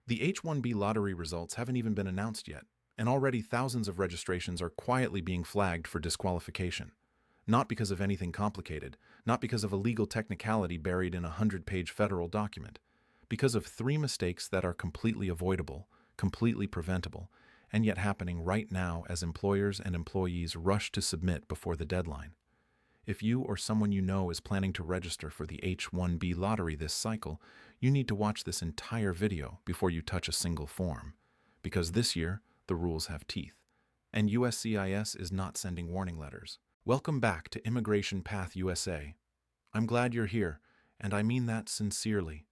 The H-1B lottery results haven't even been announced yet, and already thousands of registrations are quietly being flagged for disqualification. Not because of anything complicated, not because of a legal technicality buried in a 100-page federal document, because of three mistakes that are completely avoidable, completely preventable, and yet happening right now as employers and employees rush to submit before the deadline. If you or someone you know is planning to register for the H-1B lottery this cycle, you need to watch this entire video before you touch a single form, because this year, the rules have teeth, and USCIS is not sending warning letters. Welcome back to Immigration Path USA. I'm glad you're here, and I mean that sincerely,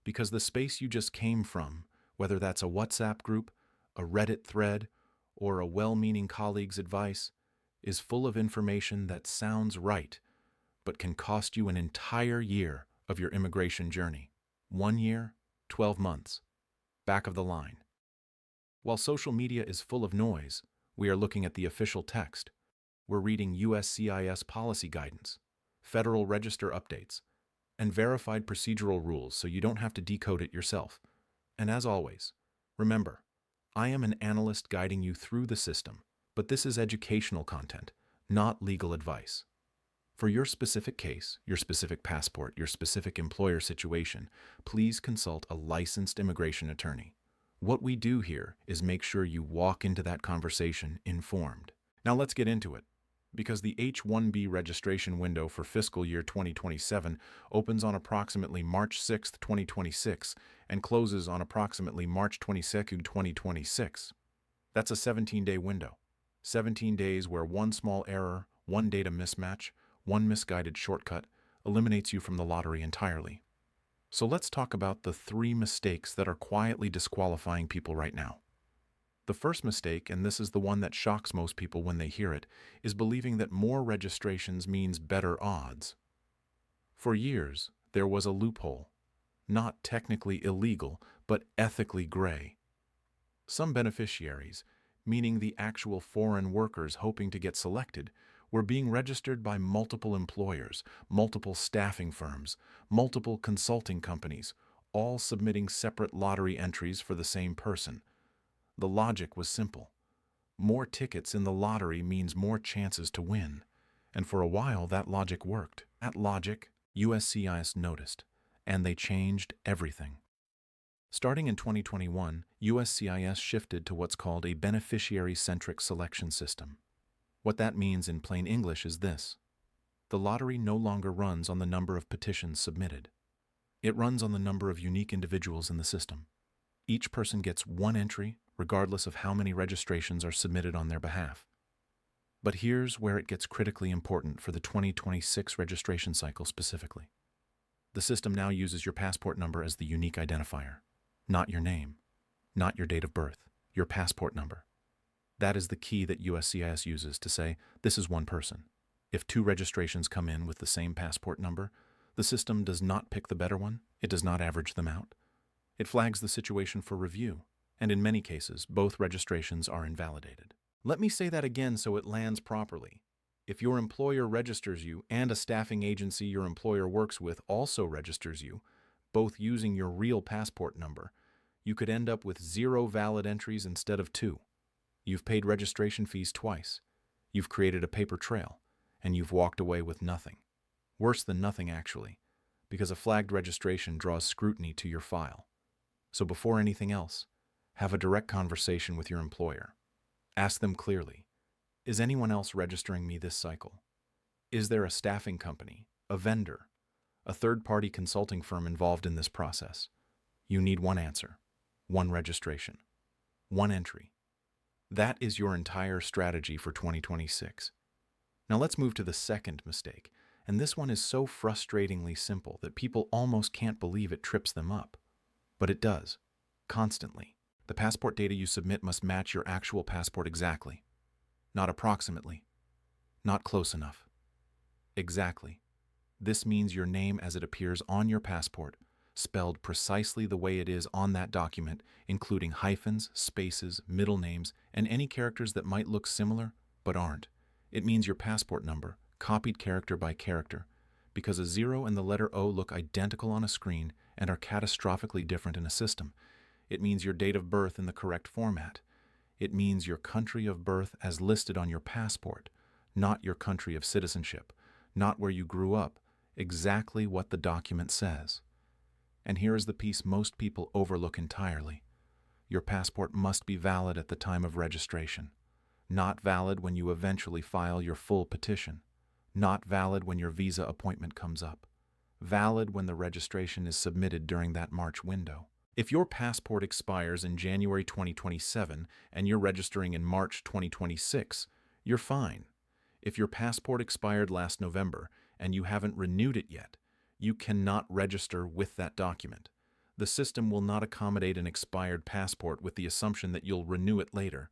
because the space you just came from, whether that's a WhatsApp group, a Reddit thread, or a well-meaning colleague's advice, is full of information that sounds right, but can cost you an entire year of your immigration journey. 1 year, 12 months. Back of the line. While social media is full of noise, we are looking at the official text. We're reading USCIS policy guidance, Federal Register updates, and verified procedural rules so you don't have to decode it yourself. And as always, remember, I am an analyst guiding you through the system, but this is educational content, not legal advice. For your specific case, your specific passport, your specific employer situation, please consult a licensed immigration attorney. What we do here is make sure you walk into that conversation informed. Now let's get into it, because the H-1B registration window for fiscal year 2027 opens on approximately March 6, 2026, and closes on approximately March 22, 2026. That's a 17-day window. 17 days where one small error, one data mismatch, one misguided shortcut eliminates you from the lottery entirely. So let's talk about the three mistakes that are quietly disqualifying people right now. The first mistake, and this is the one that shocks most people when they hear it, is believing that more registrations means better odds. For years, there was a loophole, not technically illegal, but ethically gray. Some beneficiaries, meaning the actual foreign workers hoping to get selected, were being registered by multiple employers, multiple staffing firms, multiple consulting companies, all submitting separate lottery entries for the same person. The logic was simple. More tickets in the lottery means more chances to win. And for a while, that logic worked. That logic, USCIS noticed, and they changed everything. Starting in 2021, USCIS shifted to what's called a beneficiary-centric selection system. What that means in plain English is this: the lottery no longer runs on the number of petitions submitted. It runs on the number of unique individuals in the system. Each person gets one entry, regardless of how many registrations are submitted on their behalf. But here's where it gets critically important for the 2026 registration cycle specifically. The system now uses your passport number as the unique identifier. Not your name, not your date of birth, your passport number. That is the key that USCIS uses to say, this is one person. If two registrations come in with the same passport number, the system does not pick the better one, it does not average them out. It flags the situation for review, and in many cases, both registrations are invalidated. Let me say that again so it lands properly. If your employer registers you and a staffing agency your employer works with also registers you, both using your real passport number, you could end up with 0 valid entries instead of 2. You've paid registration fees twice. You've created a paper trail, and you've walked away with nothing. Worse than nothing, actually, because a flagged registration draws scrutiny to your file. So before anything else, have a direct conversation with your employer. Ask them clearly, is anyone else registering me this cycle? Is there a staffing company, a vendor, a third-party consulting firm involved in this process? You need one answer, one registration, one entry. That is your entire strategy for 2026. Now let's move to the second mistake, and this one is so frustratingly simple that people almost can't believe it trips them up. But it does, constantly. The passport data you submit must match your actual passport exactly. Not approximately. Not close enough. Exactly. This means your name as it appears on your passport, spelled precisely the way it is on that document, including hyphens, spaces, middle names, and any characters that might look similar but aren't. It means your passport number, copied character by character, because a 0 and the letter O look identical on a screen and are catastrophically different in a system. It means your date of birth in the correct format. It means your country of birth as listed on your passport, not your country of citizenship, not where you grew up, exactly what the document says. And here is the piece most people overlook entirely. Your passport must be valid at the time of registration, not valid when you eventually file your full petition, not valid when your visa appointment comes up, valid when the registration is submitted during that March window. If your passport expires in January 2027 and you're registering in March 2026, you're fine. If your passport expired last November and you haven't renewed it yet, you cannot register with that document. The system will not accommodate an expired passport with the assumption that you'll renew it later.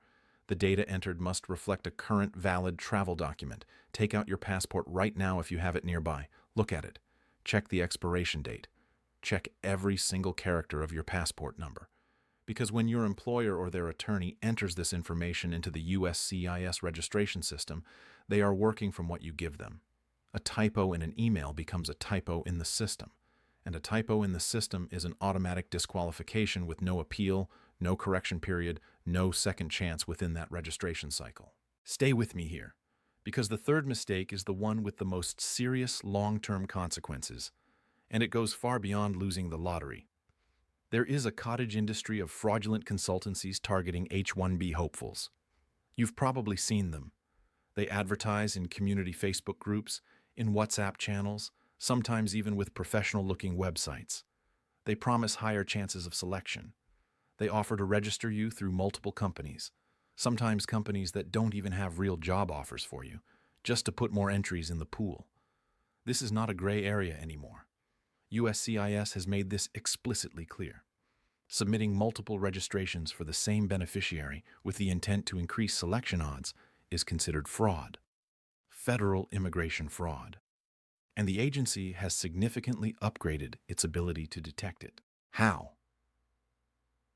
The data entered must reflect a current valid travel document. Take out your passport right now if you have it nearby. Look at it. Check the expiration date. Check every single character of your passport number. Because when your employer or their attorney enters this information into the USCIS registration system, they are working from what you give them. A typo in an email becomes a typo in the system, and a typo in the system is an automatic disqualification with no appeal, no correction period, no second chance within that registration cycle. Stay with me here, because the third mistake is the one with the most serious long-term consequences, and it goes far beyond losing the lottery. There is a cottage industry of fraudulent consultancies targeting H-1B hopefuls. You've probably seen them. They advertise in community Facebook groups, in WhatsApp channels, sometimes even with professional-looking websites. They promise higher chances of selection. They offer to register you through multiple companies, sometimes companies that don't even have real job offers for you, just to put more entries in the pool. This is not a gray area anymore. USCIS has made this explicitly clear. Submitting multiple registrations for the same beneficiary with the intent to increase selection odds is considered fraud. Federal immigration fraud. And the agency has significantly upgraded its ability to detect it. How?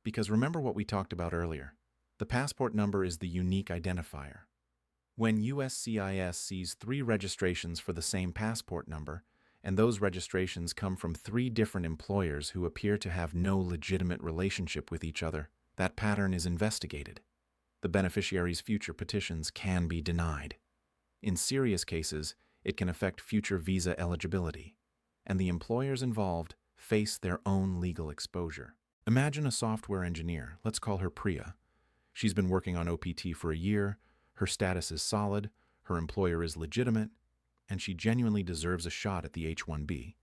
Because remember what we talked about earlier. The passport number is the unique identifier. When USCIS sees 3 registrations for the same passport number, and those registrations come from 3 different employers who appear to have no legitimate relationship with each other, that pattern is investigated. The beneficiary's future petitions can be denied. In serious cases, it can affect future visa eligibility, and the employers involved face their own legal exposure. Imagine a software engineer, let's call her Priya. She's been working on OPT for a year, her status is solid, her employer is legitimate, and she genuinely deserves a shot at the H-1B.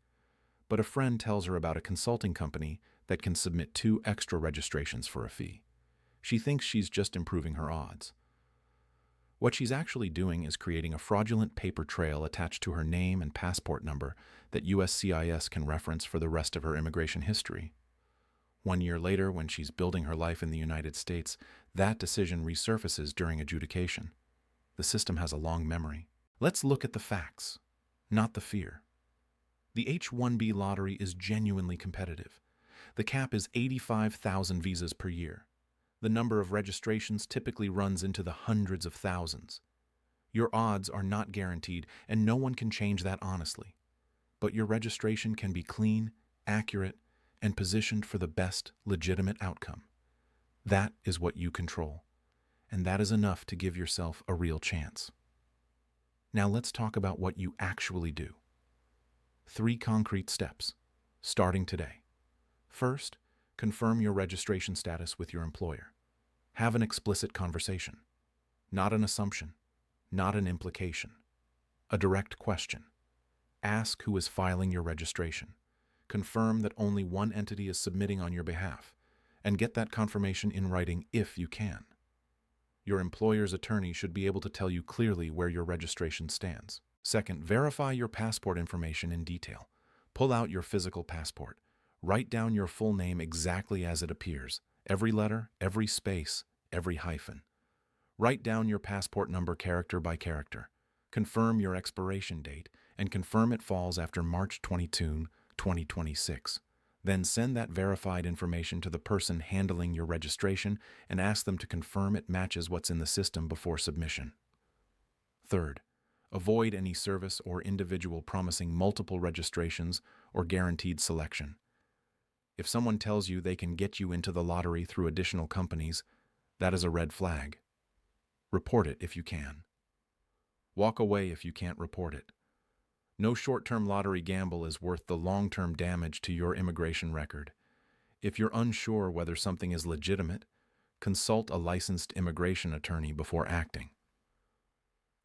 But a friend tells her about a consulting company that can submit 2 extra registrations for a fee. She thinks she's just improving her odds. What she's actually doing is creating a fraudulent paper trail attached to her name and passport number that USCIS can reference for the rest of her immigration history. 1 year later, when she's building her life in the United States, that decision resurfaces during adjudication. The system has a long memory. Let's look at the facts, not the fear. The H-1B lottery is genuinely competitive. The cap is 85,000 visas per year. The number of registrations typically runs into the hundreds of thousands. Your odds are not guaranteed, and no one can change that honestly. But your registration can be clean, accurate, and positioned for the best legitimate outcome. That is what you control, and that is enough to give yourself a real chance. Now let's talk about what you actually do. 3 concrete steps, starting today. First, confirm your registration status with your employer. Have an explicit conversation. Not an assumption, not an implication. A direct question. Ask who is filing your registration. Confirm that only one entity is submitting on your behalf, and get that confirmation in writing if you can. Your employer's attorney should be able to tell you clearly where your registration stands. Second, verify your passport information in detail. Pull out your physical passport. Write down your full name exactly as it appears. Every letter, every space, every hyphen. Write down your passport number character by character. Confirm your expiration date, and confirm it falls after March 22, 2026. Then send that verified information to the person handling your registration and ask them to confirm it matches what's in the system before submission. Third, avoid any service or individual promising multiple registrations or guaranteed selection. If someone tells you they can get you into the lottery through additional companies, that is a red flag. Report it if you can. Walk away if you can't report it. No short-term lottery gamble is worth the long-term damage to your immigration record. If you're unsure whether something is legitimate, consult a licensed immigration attorney before acting.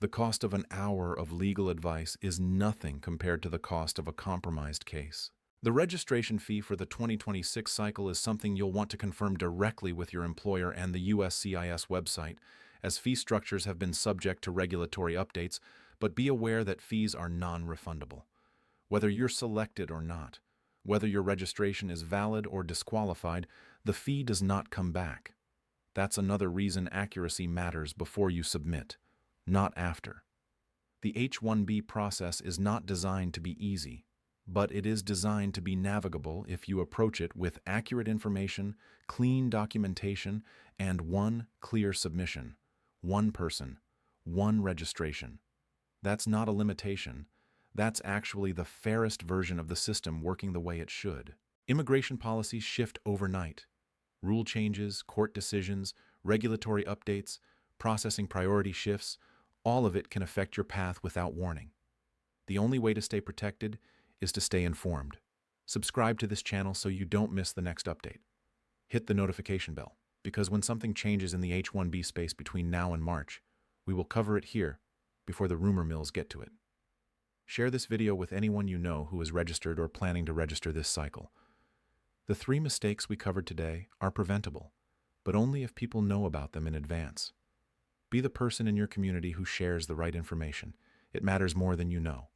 The cost of an hour of legal advice is nothing compared to the cost of a compromised case. The registration fee for the 2026 cycle is something you'll want to confirm directly with your employer and the USCIS website, as fee structures have been subject to regulatory updates, but be aware that fees are non-refundable. Whether you're selected or not, whether your registration is valid or disqualified, the fee does not come back. That's another reason accuracy matters before you submit, not after. The H-1B process is not designed to be easy, but it is designed to be navigable if you approach it with accurate information, clean documentation, and one clear submission. One person, one registration. That's not a limitation. That's actually the fairest version of the system working the way it should. Immigration policies shift overnight. Rule changes, court decisions, regulatory updates, processing priority shifts, all of it can affect your path without warning. The only way to stay protected is to stay informed. Subscribe to this channel so you don't miss the next update. Hit the notification bell, because when something changes in the H-1B space between now and March, we will cover it here before the rumor mills get to it. Share this video with anyone you know who is registered or planning to register this cycle. The 3 mistakes we covered today are preventable, but only if people know about them in advance. Be the person in your community who shares the right information. It matters more than you know.